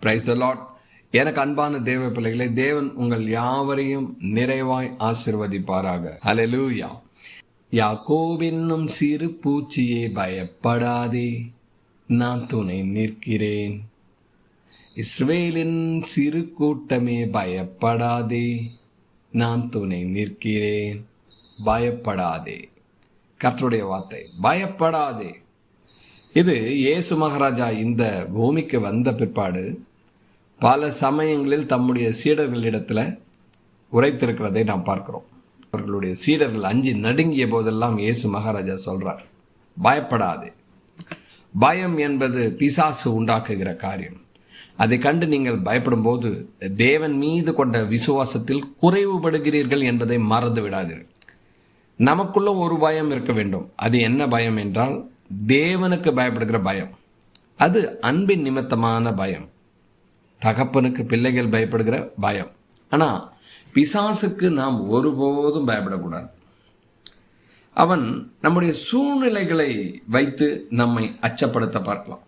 Praise the Lord. எனக்கு அன்பான தேவ பிள்ளைகளை, தேவன் உங்கள் யாவரையும் நிறைவாய் ஆசீர்வதிப்பாராக. ஹல்லேலூயா. யாக்கோபென்னும் சிறு பூச்சியே பயப்படாதே, நான் துணை நிற்கிறேன். இஸ்ரவேலின் சிறு கூட்டமே பயப்படாதே, நான் துணை நிற்கிறேன். பயப்படாதே, கர்த்தருடைய வார்த்தை, பயப்படாதே. இது இயேசு மகாராஜா இந்த பூமிக்கு வந்த பிற்பாடு பல சமயங்களில் தம்முடைய சீடர்களிடத்தில் உரைத்திருக்கிறதை நாம் பார்க்கிறோம். அவர்களுடைய சீடர்கள் அஞ்சி நடுங்கிய போதெல்லாம் இயேசு மகாராஜா சொல்றார், பயப்படாதே. பயம் என்பது பிசாசு உண்டாக்குகிற காரியம். அதை கண்டு நீங்கள் பயப்படும் போது தேவன் மீது கொண்ட விசுவாசத்தில் குறைவுபடுகிறீர்கள் என்பதை மறந்து விடாதீர்கள். நமக்குள்ள ஒரு பயம் இருக்க வேண்டும். அது என்ன பயம் என்றால், தேவனுக்கு பயப்படுகிற பயம். அது அன்பின் நிமித்தமான பயம். தகப்பனுக்கு பிள்ளைகள் பயப்படுகிற பயம். ஆனால் பிசாசுக்கு நாம் ஒருபோதும் பயப்படக்கூடாது. அவன் நம்முடைய சூழ்நிலைகளை வைத்து நம்மை அச்சப்படுத்த பார்க்கலாம்,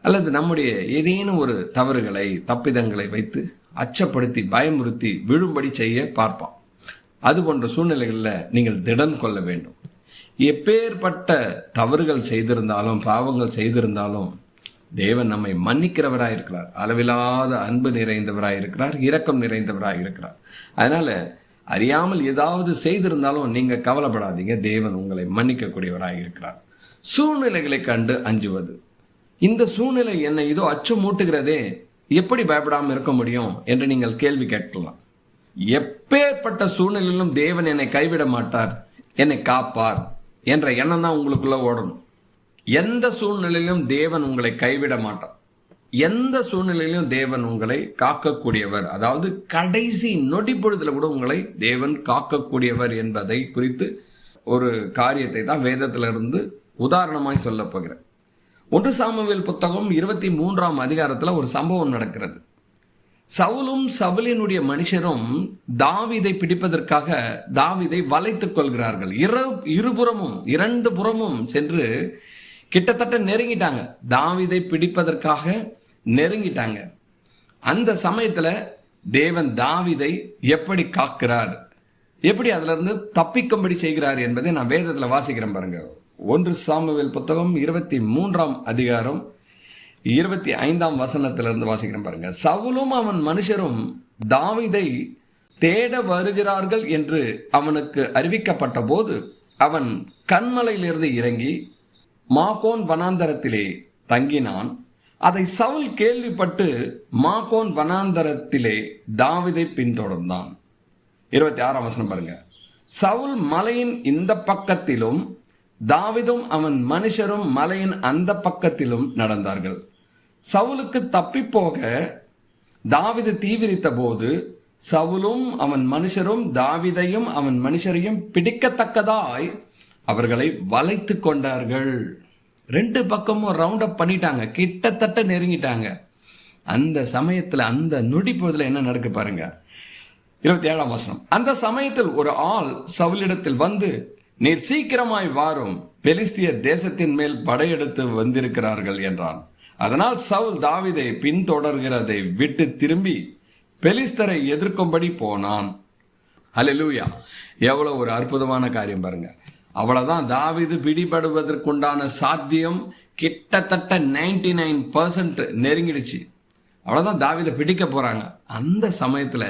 அல்லது நம்முடைய ஏதேனும் ஒரு தவறுகளை தப்பிதங்களை வைத்து அச்சப்படுத்தி பயமுறுத்தி விழும்படி செய்ய பார்ப்பான். அது போன்ற சூழ்நிலைகளில் நீங்கள் திடன் கொள்ள வேண்டும். எப்பேற்பட்ட தவறுகள் செய்திருந்தாலும் பாவங்கள் செய்திருந்தாலும் தேவன் நம்மை மன்னிக்கிறவராயிருக்கிறார். அளவில்லாத அன்பு நிறைந்தவராயிருக்கிறார், இரக்கம் நிறைந்தவராயிருக்கிறார். அதனால் அறியாமல் ஏதாவது செய்திருந்தாலும் நீங்கள் கவலைப்படாதீங்க, தேவன் உங்களை மன்னிக்கக்கூடியவராயிருக்கிறார். சூழ்நிலைகளை கண்டு அஞ்சுவது, இந்த சூழ்நிலை என்னை இதோ அச்சமூட்டுகிறதே, எப்படி பயப்படாமல் இருக்க முடியும் என்று நீங்கள் கேள்வி கேட்கலாம். எப்பேற்பட்ட சூழ்நிலையிலும் தேவன் என்னை கைவிட மாட்டார், என்னை காப்பார் என்ற எண்ணம் தான் உங்களுக்குள்ள ஓடணும். எந்த சூழ்நிலையிலும் தேவன் உங்களை கைவிட மாட்டார். எந்த சூழ்நிலையிலும் தேவன் உங்களை காக்கக்கூடியவர். அதாவது கடைசி நொடி பொழுதுல கூட உங்களை தேவன் காக்கக்கூடியவர் என்பதை குறித்து ஒரு காரியத்தை தான் வேதத்திலிருந்து உதாரணமாய் சொல்ல போகிறேன். 1 சாமுவேல் புத்தகம் 23ஆம் அதிகாரத்தில் ஒரு சம்பவம் நடக்கிறது. சவுலும் சவுலினுடைய மனுஷரும் தாவீதை பிடிப்பதற்காக தாவீதை வளைத்துக் கொள்கிறார்கள். இரண்டு புறமும் சென்று கிட்டத்தட்ட நெருங்கிட்டாங்க. தாவீதை பிடிப்பதற்காக நெருங்கிட்டாங்க. அந்த சமயத்துல தேவன் தாவீதை எப்படி காக்கிறார், எப்படி அதுல இருந்து தப்பிக்கும்படி செய்கிறார் என்பதை நான் வேதத்துல வாசிக்கிறேன் பாருங்க. 1 சாமுவேல் புத்தகம் 23ஆம் அதிகாரம் 25ஆம் வசனத்திலிருந்து வாசிக்கிறேன் பாருங்க. சவுலும் அவன் மனுஷரும் தாவீதை தேட வருகிறார்கள் என்று அவனுக்கு அறிவிக்கப்பட்ட போது அவன் கன்மலையிலிருந்து இறங்கி மாகோன் வனாந்தரத்திலே தங்கினான். அதை சவுல் கேள்விப்பட்டு மாகோன் வனாந்தரத்திலே தாவீதை பின்தொடர்ந்தான். 26ஆம் வசனம் பாருங்க. சவுல் மலையின் இந்த பக்கத்திலும் தாவீதும் அவன் மனுஷரும் மலையின் அந்த பக்கத்திலும் நடந்தார்கள். சவுலுக்கு தப்பிப்போக தாவீது தீவிரித்த போது சவுலும் அவன் மனுஷரும் தாவீதையும் அவன் மனுஷரையும் பிடிக்கத்தக்கதாய் அவர்களை வளைத்து கொண்டார்கள். 2 பக்கமும் ரவுண்ட் அப் பண்ணிட்டாங்க, கிட்டத்தட்ட நெருங்கிட்டாங்க. அந்த சமயத்தில் அந்த நொடி பொழுதுல என்ன நடக்கு பாருங்க. 27ஆம் வசனம். அந்த சமயத்தில் ஒரு ஆள் சவுலிடத்தில் வந்து, நீர் சீக்கிரமாய் வாரும், பெலிஸ்தியர் தேசத்தின் மேல் படையெடுத்து வந்திருக்கிறார்கள் என்றான். அதனால் சவுல் தாவீதை பின்தொடர்கிறதை விட்டு திரும்பி பெலிஸ்தரை எதிர்க்கும்படி போனான். ஹல்லேலூயா. எவ்வளவு ஒரு அற்புதமான காரியம் பாருங்க. அவ்வளவுதான், தாவீது பிடிபடுவதற்குண்டான சாத்தியம் கிட்டத்தட்ட 99% நெருங்கிடுச்சு. அவ்வளவுதான், தாவீதை பிடிக்க போறாங்க. அந்த சமயத்துல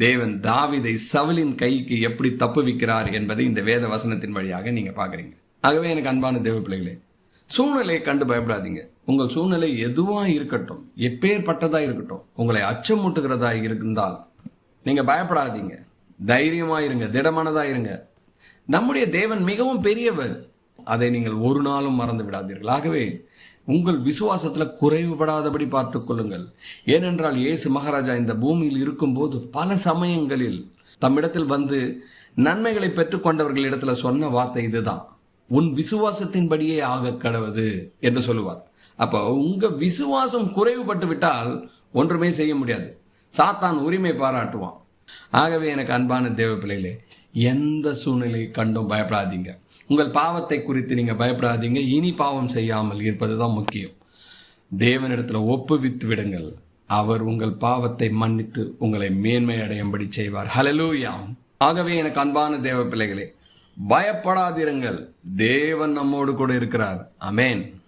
தேவன் தாவீதை சவுலின் கைக்கு எப்படி தப்புவிக்கிறார் என்பதை இந்த வேத வசனத்தின் வழியாக நீங்க பாக்குறீங்க. ஆகவே எனக்கு அன்பான தேவ பிள்ளைகளே, சூழ்நிலையை கண்டு பயப்படாதீங்க. உங்கள் சூழ்நிலை எதுவா இருக்கட்டும், எப்பேற்பட்டதா இருக்கட்டும், உங்களை அச்சமூட்டுகிறதா இருந்தால் நீங்க பயப்படாதீங்க, தைரியமா இருங்க, திடமானதா இருங்க. நம்முடைய தேவன் மிகவும் பெரியவர், அதை நீங்கள் ஒரு நாளும் மறந்து விடாதீர்கள். ஆகவே உங்கள் விசுவாசத்தில் குறைவுபடாதபடி பார்த்துக் கொள்ளுங்கள். ஏனென்றால் இயேசு மகாராஜா இந்த பூமியில் இருக்கும்போது பல சமயங்களில் தம்மிடத்தில் வந்து நன்மைகளை பெற்றுக்கொண்டவர்களிடத்துல சொன்ன வார்த்தை இதுதான், உன் விசுவாசத்தின்படியே ஆக கடவது என்று சொல்லுவார். அப்போ உங்க விசுவாசம் குறைவுபட்டு விட்டால் ஒன்றுமே செய்ய முடியாது. சாத்தான் உரிமை பாராட்டுவான். ஆகவே எனக்கு அன்பான தேவ பிள்ளைகளே, எந்த சூழ்நிலையை கண்டும் பயப்படாதீங்க. உங்கள் பாவத்தை குறித்து நீங்கள் பயப்படாதீங்க. இனி பாவம் செய்யாமல் இருப்பது தான் முக்கியம். தேவனிடத்தில் ஒப்புவித்து விடுங்கள். அவர் உங்கள் பாவத்தை மன்னித்து உங்களை மேன்மை அடையும்படி செய்வார். ஹல்லேலூயா. ஆகவே எனக்கு அன்பான தேவ பிள்ளைகளே, பயப்படாதிருங்கள், தேவன் நம்மோடு கூட இருக்கிறார். ஆமென்.